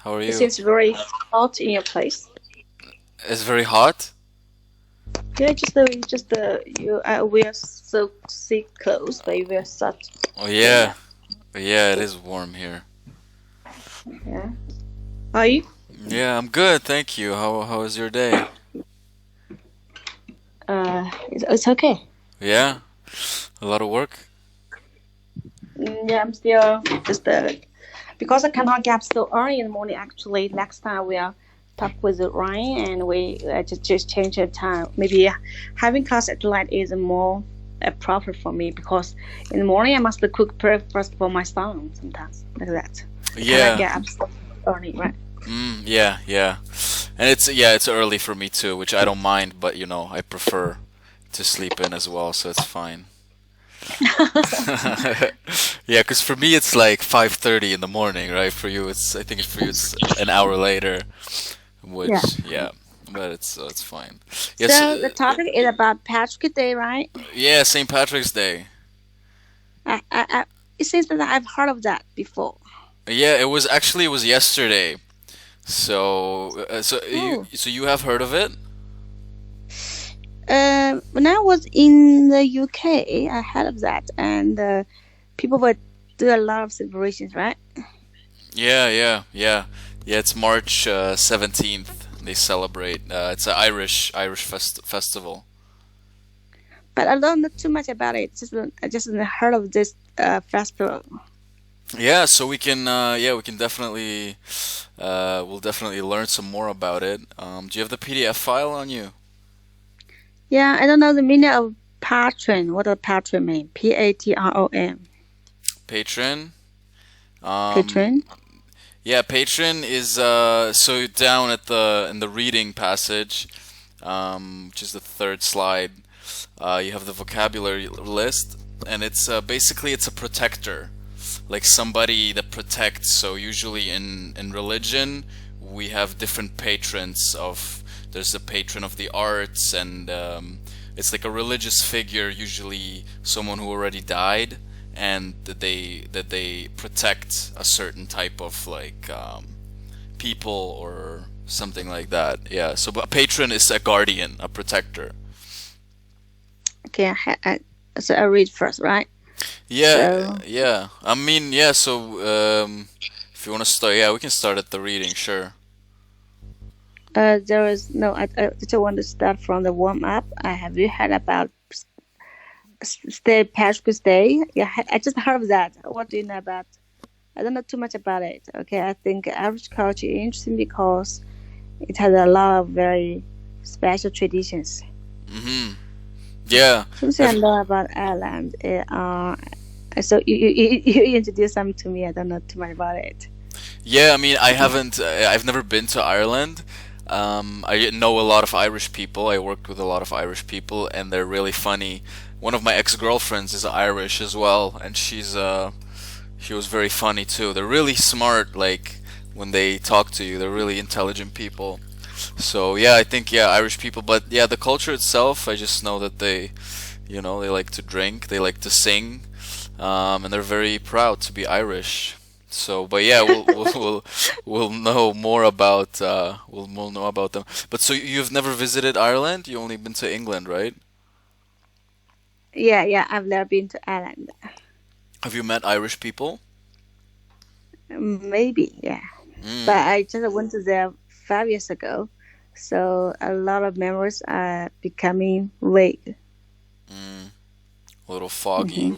How are It you? seems very hot in your place. It's very hot? Yeah, just the you wear so thick clothes, but you wear such. Oh Yeah, yeah. yeah, Yeah, it is warm here. yeah. Are you? Yeah, I'm good, thank you. How was your day? It's okay. Yeah? A lot of work? Yeah, I'm still just because I cannot get up so early in the morning. Actually, next time we are talk with Ryan and we just change the time. Maybe having class at night is more proper for me because in the morning I must cook breakfast for my son sometimes like that. I cannot Yeah. get up so early, right? Yeah, yeah. And it's early for me too, which I don't mind, but I prefer to sleep in as well, so it's fine. Yeah, 'cause for me it's like 5:30 in the morning, right? For you I think for you it's an hour later, Yeah. which yeah, but it's fine. Yes, So the topic is about Patrick Day, right? yeah, St. Patrick's Day. I it seems that I've heard of that before. Yeah, it was yesterday. Oh. So you have heard of it? When I was in the UK, I heard of that, and people would do a lot of celebrations, right? Yeah, yeah, yeah. Yeah, it's March 17th. They celebrate. It's an Irish festival. But I don't know too much about it. I just heard of this festival. Yeah, so we can definitely we'll definitely learn some more about it. Do you have the PDF file on you? Yeah, I don't know the meaning of patron. What does patron mean? Patron. Patron. Um, Patron. yeah, patron is so down at the in the reading passage, which is the third slide. You have the vocabulary list, and it's basically it's a protector, like somebody that protects. So usually in religion, we have different patrons of. There's the patron of the arts, and it's like a religious figure, usually someone who already died, and that they protect a certain type of like people or something like that. Yeah. So but a patron is a guardian, a protector. Okay, so I read first, right? Yeah, So yeah. I mean, yeah. So, if you want to start, yeah, we can start at the reading. Sure. there is no. I just want to start from the warm up. Have you heard about St. Patrick's Day? Yeah, I just heard of that. What do you know about? I don't know too much about it. Okay, I think Irish culture is interesting because it has a lot of very special traditions. Mm-hmm. Yeah. Something I Have know about Ireland. So you introduced something to me. I don't know too much about it. Yeah. I mean, I haven't. I've never been to Ireland. I know a lot of Irish people. I worked with a lot of Irish people, and they're really funny. One of my ex-girlfriends is Irish as well, and she was very funny too. They're really smart. Like when they talk to you, they're really intelligent people. So yeah, I think yeah, Irish people, but yeah, the culture itself, I just know that they like to drink, they like to sing, and they're very proud to be Irish. So, but yeah, we'll know more about we'll know about them. But so you've never visited Ireland? You only been to England, right? Yeah, yeah. I've never been to Ireland. Have you met Irish people? Maybe, yeah. But Mm, I just went to there 5 years ago, so a lot of memories are becoming vague. mm, a little foggy. Hmm.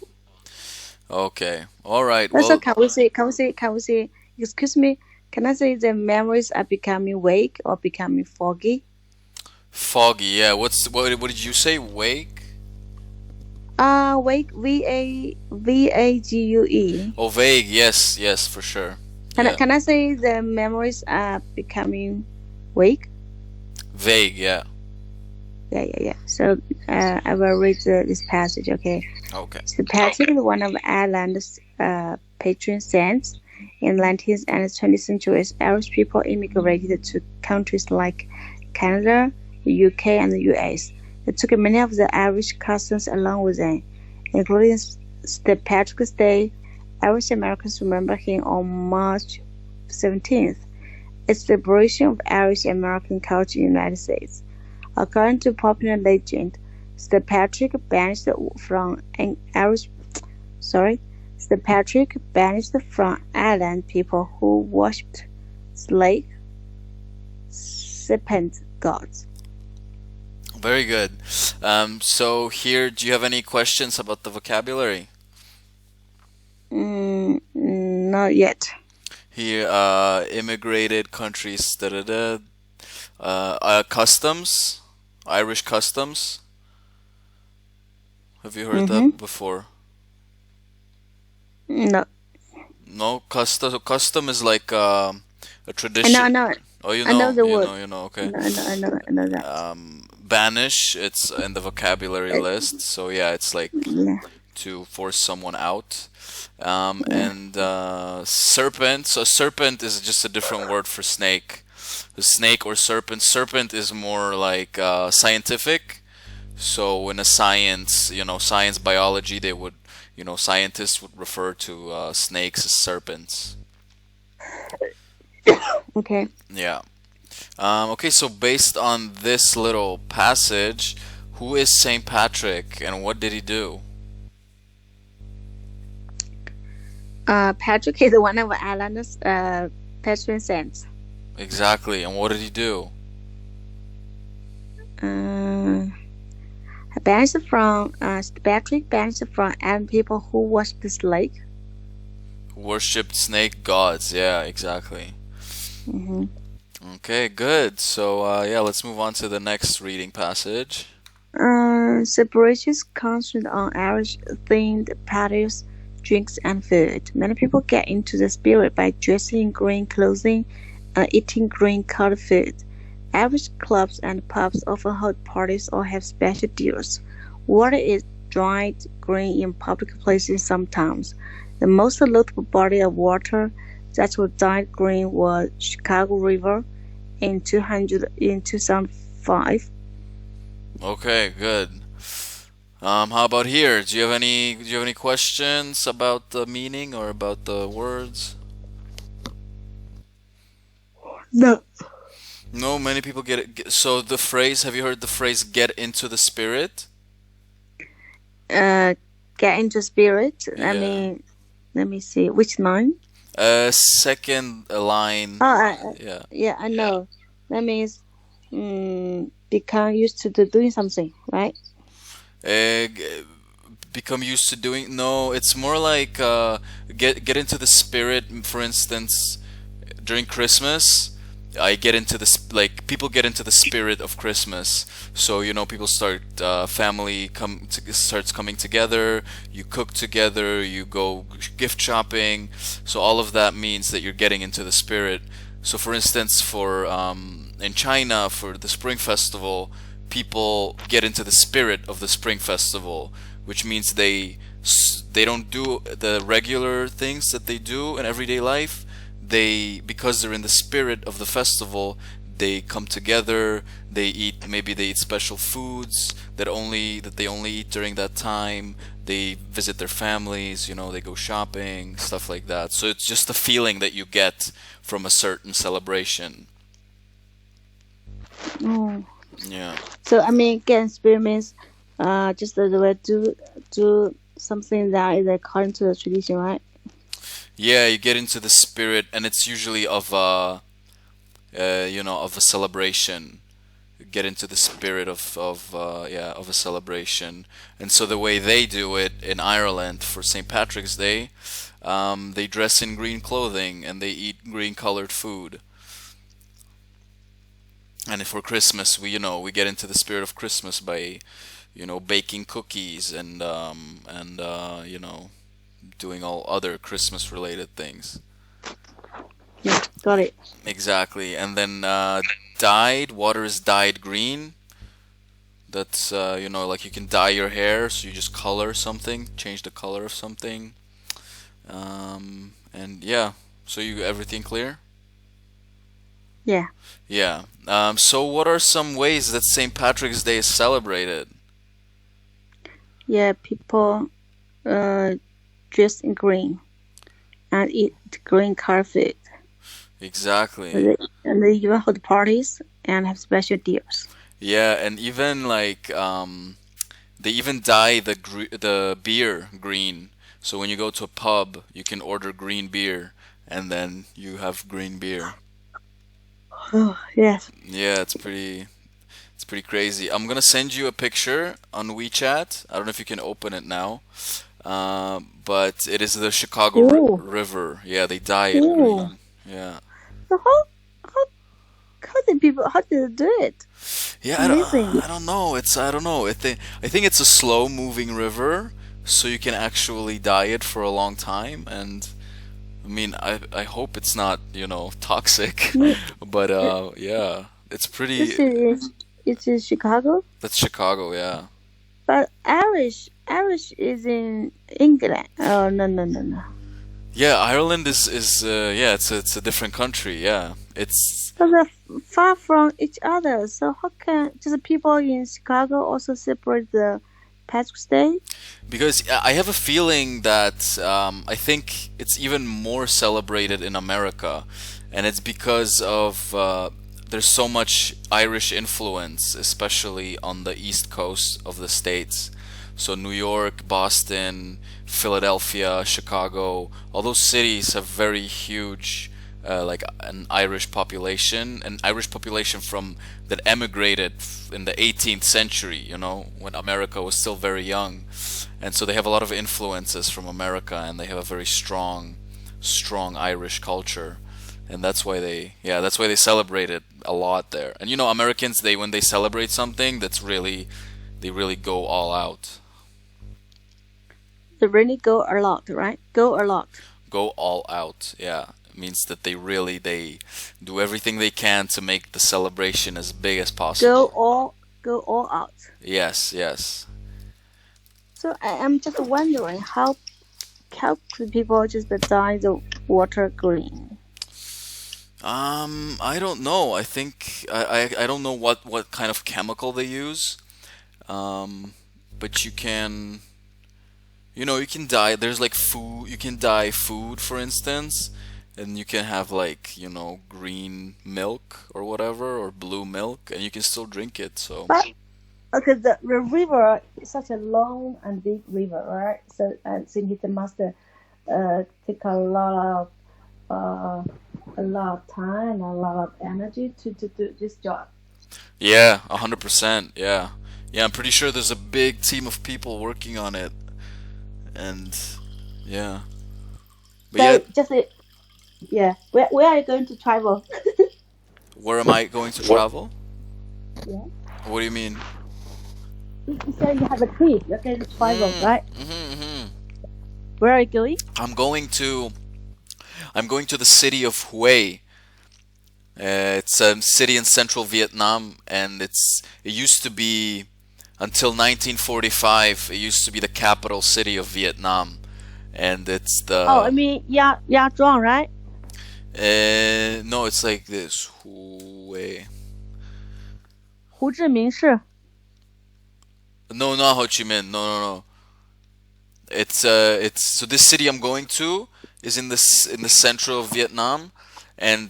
Okay, all right. Also, Well, can we say? Excuse me. Can I say the memories are becoming vague or becoming foggy? foggy. Yeah. What did you say? Wake? Vague. Vague. Oh, vague. Yes, yes, for sure. Can I, Yeah, can I say the memories are becoming vague? vague. Yeah. Yeah, yeah, yeah. So I will read this passage. Okay. Okay. So Patrick is one of Ireland's patron saints. In 19th and 20th centuries, Irish people immigrated to countries like Canada, the UK, and the US. They took many of the Irish customs along with them, including St. Patrick's Day. Irish Americans remember him on March 17th, It's the celebration of Irish American culture in the United States. According to popular legend, St. Patrick banished from an Irish St. Patrick banished from Ireland people who worshipped snake serpent gods. Very good. So here, do you have any questions about the vocabulary? Not yet. Here, immigrated countries, da da da. Customs, Irish customs. Have you heard Mm-hmm. that before? No. No, custom. Custom is like a I know, tradition. I know. Oh, you I know know, the you word. know, you know. Okay. I know that. Banish. It's in the vocabulary Uh, list. So yeah, it's like yeah, to force someone out. yeah. And serpent. So serpent is just a different word for snake. The snake or serpent. Serpent is more like scientific. So in a science, science biology, they would, scientists would refer to snakes as serpents. Okay. Yeah. Okay, so based on this little passage, who is Saint Patrick and what did he do? Patrick is one of Ireland's patron saints. Exactly, and what did he do? Uh, Patrick banished from Ireland people who worship this lake. Worshipped snake gods. Yeah, exactly. Mm-hmm. Okay, good. So, yeah, let's move on to the next reading passage. Celebrations concentrate on Irish themed parties, drinks, and food. Many people get into the spirit by dressing in green clothing and eating green colored food. Irish clubs and pubs often hold parties or have special deals. Water is dried green in public places sometimes. The most notable body of water that was dyed green was Chicago River in 2005. Okay, good. How about here? Do you have any questions about the meaning or about the words? No. No, many people get it. So the phrase, have you heard the phrase "get into the spirit"? Get into spirit. I Yeah. mean, let me see which line. Second line. Oh, Yeah. yeah, I know. That means become used to doing something, right? Become used to doing. No, it's more like get into the spirit. For instance, during Christmas, I get into this, like people get into the spirit of Christmas. So people start family starts coming together. You cook together. You go gift shopping. So all of that means that you're getting into the spirit. So for instance, for in China for the Spring Festival, people get into the spirit of the Spring Festival, which means they don't do the regular things that they do in everyday life. Because they're in the spirit of the festival, they come together, they eat special foods that they only eat during that time. They visit their families, they go shopping, stuff like that. So it's just a feeling that you get from a certain celebration. Oh. Yeah. So I mean, get in spirit means just the way do something that is according to the tradition, right? Yeah, you get into the spirit, and it's usually of a celebration. You get into the spirit of a celebration, and so the way they do it in Ireland for St. Patrick's Day, they dress in green clothing and they eat green colored food. And for Christmas, we get into the spirit of Christmas by, baking cookies and doing all other Christmas related things. Yeah, got it. Exactly. And then dyed, water is dyed green. That's like you can dye your hair, so you just color something, change the color of something. And yeah, so you everything clear? Yeah, Yeah. So what are some ways that St. Patrick's Day is celebrated? yeah. People dress in green and eat green colored food. Exactly. And they even hold parties and have special deals. Yeah, and even like they even dye the beer green. So when you go to a pub, you can order green beer, and then you have green beer. Oh, yes. Yeah, it's pretty crazy. I'm gonna send you a picture on WeChat. I don't know if you can open it now. But it is the Chicago Ooh, River. Yeah, they dye it ooh. green. Yeah. So how did they do it? Yeah, Amazing. I don't know. I don't know. I think it's a slow moving river, so you can actually dye it for a long time. And I mean, I hope it's not, toxic. Mm, But uh, yeah, it's This pretty. is it's in Chicago, That's Chicago. Yeah. but Irish is in England. Oh, no. Yeah, Ireland is yeah, it's a different country. Yeah, it's So they're far from each other. So how can just people in Chicago also separate the Patrick's Day? because I have a feeling that I think it's even more celebrated in America, and it's because of there's so much Irish influence, especially on the East Coast of the States. So New York, Boston, Philadelphia, Chicago, all those cities have very huge like an Irish population from that emigrated in the 18th century, when America was still very young, and so they have a lot of influences from America, and they have a very strong Irish culture, and that's why they celebrate it a lot there. And Americans, they when they celebrate something, they really go all out, They really go a lot, right? Go a lot. go all out. Yeah, it means that they do everything they can to make the celebration as big as Go possible. all go all out. Yes, yes. So I'm just wondering how could people just dye the water green? I don't know. I think I don't know what kind of chemical they use. Um, but you can dye. There's like food. You can dye food, for instance, and you can have like green milk or whatever, or blue milk, and you can still drink it. So But okay, the river is such a long and big river, right? So I think it must take a lot of time, a lot of energy to do this job. yeah, 100%. Yeah, yeah. I'm pretty sure there's a big team of people working on it, and yeah. But yeah, So just yeah, where are you going to travel? where am I going to travel? Yeah, What do you mean? you said you have a trip. You're going to travel, Mm, right? hmm Where are you going? I'm going to I'm going to the city of Hue. It's a city in central Vietnam, and it used to be until 1945. It used to be the capital city of Vietnam, and it's Oh, I the mean, yeah, Zhuang, right? no, it's like this Hue. 胡志明市. No, not Ho Chi Minh. No, no, no. It's so this city I'm going to is in the central of Vietnam, and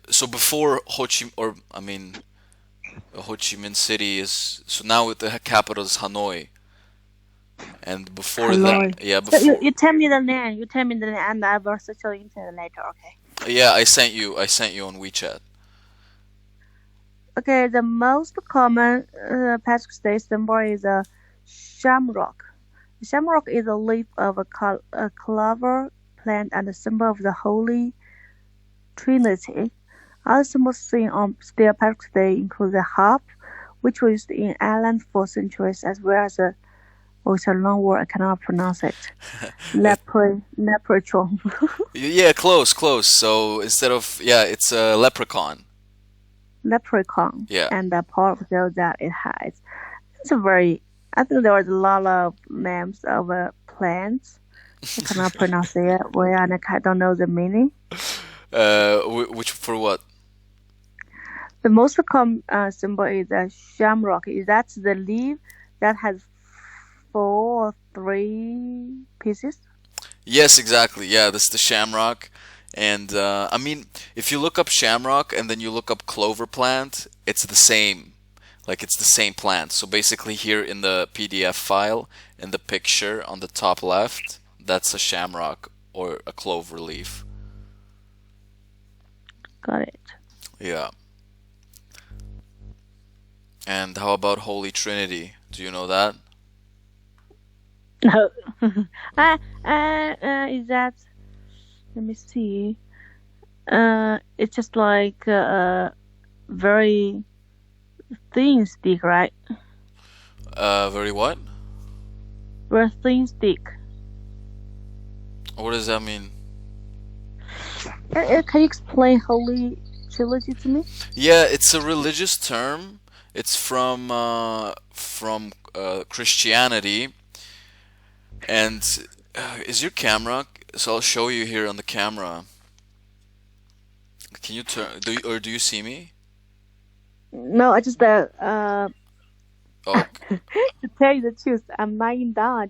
so before Ho Chi or I mean Ho Chi Minh City is so now the capital is Hanoi, and before that, Hanoi. yeah, So before you tell me the name. You tell me the name, and I will search on internet later. Okay. yeah, I sent you on WeChat. Okay. The most common Patrick's Day symbol is a shamrock. The shamrock is a leaf of a clover plant and a symbol of the Holy Trinity. Other symbols seen on St. Patrick's Day include the harp, which was used in Ireland for centuries, as well as it's a long word, I cannot pronounce it. Uh, Leprechaun. yeah, close. So instead of yeah, it's a leprechaun. Leprechaun. Yeah. And the part of that it has. It's a very, I think there was a lot of names of plants. I cannot pronounce it well, and I don't know the meaning. Which for what? The most common symbol is a shamrock. That's the leaf that has 4 or 3 pieces. Yes, exactly. Yeah, that's the shamrock, And I mean, if you look up shamrock and then you look up clover plant, it's the same. Like it's the same plant. So basically here in the PDF file, in the picture on the top left, that's a shamrock or a clover leaf. Got it. Yeah. And how about Holy Trinity? Do you know that? No. Is that? Let me see. It's just like very thin stick, right? Very what? Very thin stick. What does that mean? Can you explain Holy Trilogy to me? Yeah, it's a religious term. It's from Christianity. And is your camera? So I'll show you here on the camera. Can you turn? Do you see me? No, I just Oh, to tell you the truth, I'm lying down.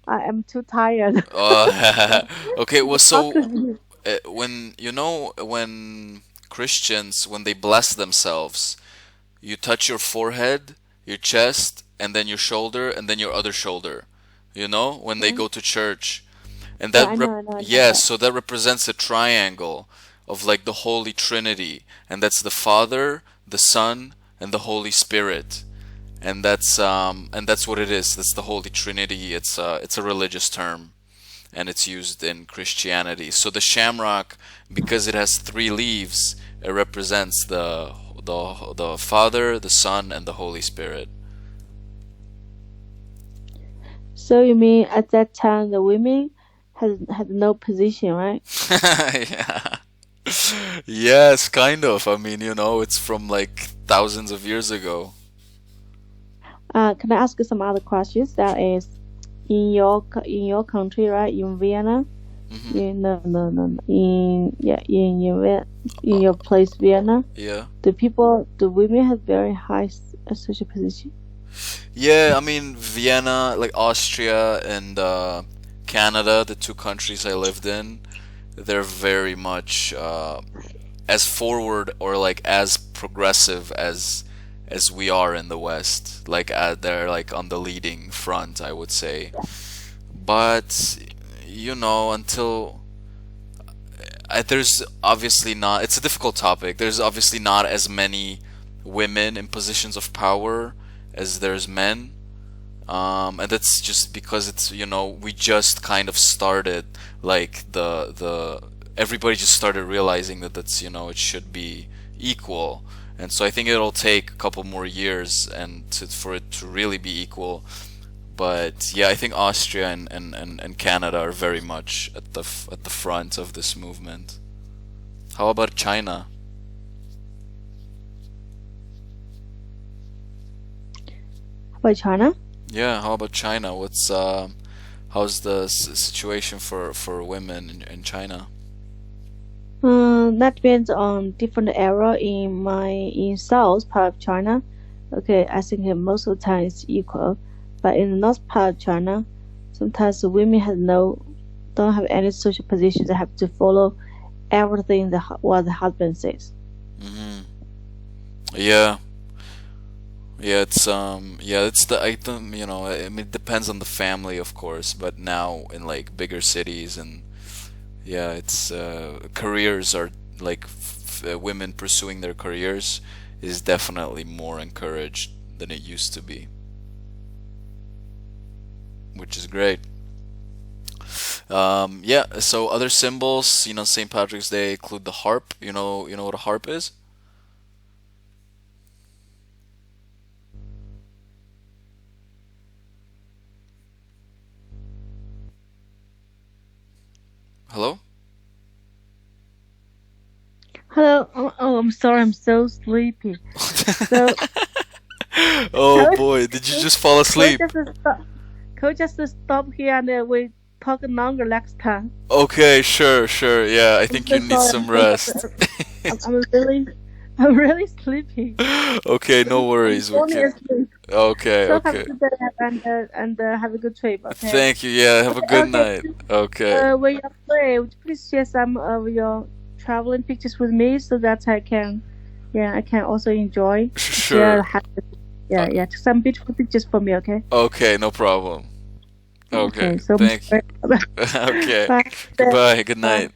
I am too tired. okay. Well, How so could you? when Christians when they bless themselves, you touch your forehead, your chest, and then your shoulder, and then your other shoulder. When they Yeah, go to church, and yeah, I know yes, that. so that represents a triangle of like the Holy Trinity, and that's the Father, the Son, and the Holy Spirit. And that's what it is. That's the Holy Trinity. It's a religious term, and it's used in Christianity. So the shamrock, because it has three leaves, it represents the Father, the Son, and the Holy Spirit. So you mean at that time the women had no position, right? Yeah. Yes, kind of. I mean, it's from like thousands of years ago. Can I ask you some other questions? That is, in your country, right? In Vienna, Hmm. no. In your place, Vienna, Yeah. the women have very high social position. Yeah, I mean, Vienna, like Austria and Canada, the two countries I lived in, they're very much as forward or like as progressive as we are in the West. Like they're like on the leading front, I would say. But until there's obviously not. It's a difficult topic. There's obviously not as many women in positions of power as there's men. And that's just because we just kind of started like the everybody just started realizing that it should be equal. And so I think it'll take a couple more years for it to really be equal. But yeah, I think Austria and Canada are very much at the front of this movement. How about China? By China, Yeah, how about China? How's the situation for women in China? that depends on different area in south part of China. Okay, I think most of the time it's equal, but in the north part of China, sometimes the women don't have any social position. They have to follow everything what the husband says. Hmm. Yeah. Yeah, it's the I don't I mean it depends on the family of course, but now in like bigger cities and yeah, it's careers are like women pursuing their careers is definitely more encouraged than it used to be, which is great. Yeah, so other symbols, St. Patrick's Day include the harp. You know what a harp is? Hello? Hello. Oh, I'm sorry. I'm so sleepy. So Oh can boy, did you we, just fall can we asleep? just stop? Can we just stop here and we talk longer next time? Okay, sure, sure. Yeah, I I'm think you so need sorry. some rest. I'm really sleepy. Okay, no I'm worries. We falling can asleep. Okay, So have a okay. good day and have a good trip. Okay. Thank you. Yeah, have a good Okay. night. Okay. When you're free, would you please share some of your traveling pictures with me so that I can also enjoy share. Sure. Yeah, Uh, yeah, some beautiful pictures for me. Okay. okay, no problem. Okay. Okay. So, Thank you. bye. Okay. Bye. Goodbye. Good Bye. night.